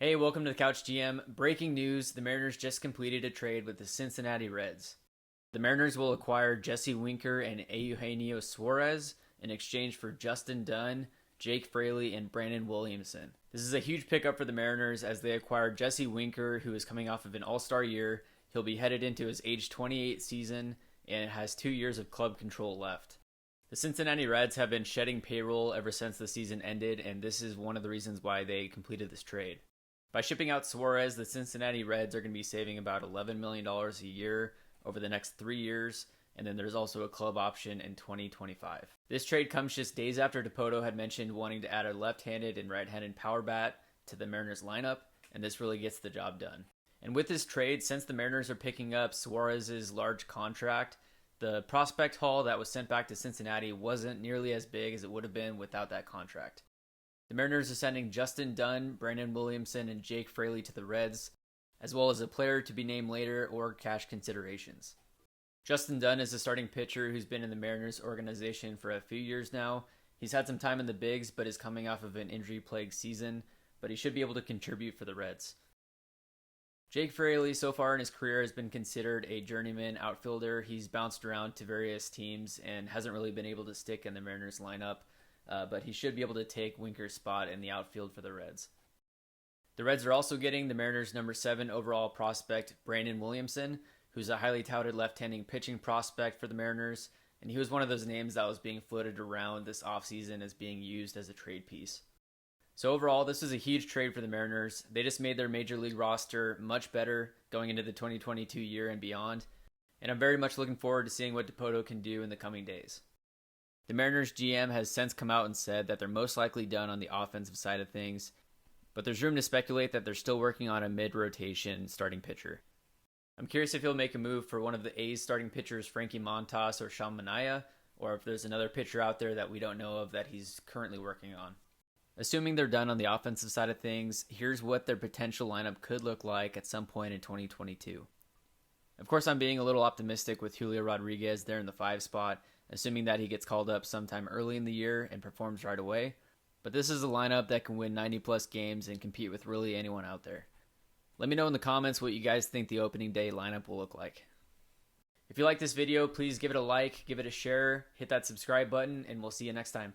Hey, welcome to the Couch GM. Breaking news, the Mariners just completed a trade with the Cincinnati Reds. The Mariners will acquire Jesse Winker and Eugenio Suarez in exchange for Justin Dunn, Jake Fraley, and Brandon Williamson. This is a huge pickup for the Mariners as they acquired Jesse Winker, who is coming off of an all-star year. He'll be headed into his age 28 season and has 2 years of club control left. The Cincinnati Reds have been shedding payroll ever since the season ended, and this is one of the reasons why they completed this trade. By shipping out Suarez, the Cincinnati Reds are going to be saving about $11 million a year over the next 3 years, and then there's also a club option in 2025. This trade comes just days after Dipoto had mentioned wanting to add a left-handed and right-handed power bat to the Mariners lineup, and this really gets the job done. And with this trade, since the Mariners are picking up Suarez's large contract, the prospect haul that was sent back to Cincinnati wasn't nearly as big as it would have been without that contract. The Mariners are sending Justin Dunn, Brandon Williamson, and Jake Fraley to the Reds, as well as a player to be named later or cash considerations. Justin Dunn is a starting pitcher who's been in the Mariners organization for a few years now. He's had some time in the bigs, but is coming off of an injury-plagued season, but he should be able to contribute for the Reds. Jake Fraley, so far in his career, has been considered a journeyman outfielder. He's bounced around to various teams and hasn't really been able to stick in the Mariners lineup. But he should be able to take Winker's spot in the outfield for the Reds. The Reds are also getting the Mariners' number 7 overall prospect, Brandon Williamson, who's a highly touted left-handing pitching prospect for the Mariners, and he was one of those names that was being floated around this offseason as being used as a trade piece. So overall, this is a huge trade for the Mariners. They just made their major league roster much better going into the 2022 year and beyond, and I'm very much looking forward to seeing what Dipoto can do in the coming days. The Mariners GM has since come out and said that they're most likely done on the offensive side of things, but there's room to speculate that they're still working on a mid-rotation starting pitcher. I'm curious if he'll make a move for one of the A's starting pitchers, Frankie Montas or Sean Manaea, or if there's another pitcher out there that we don't know of that he's currently working on. Assuming they're done on the offensive side of things, here's what their potential lineup could look like at some point in 2022. Of course, I'm being a little optimistic with Julio Rodriguez there in the 5 spot, assuming that he gets called up sometime early in the year and performs right away. But this is a lineup that can win 90-plus games and compete with really anyone out there. Let me know in the comments what you guys think the opening day lineup will look like. If you like this video, please give it a like, give it a share, hit that subscribe button, and we'll see you next time.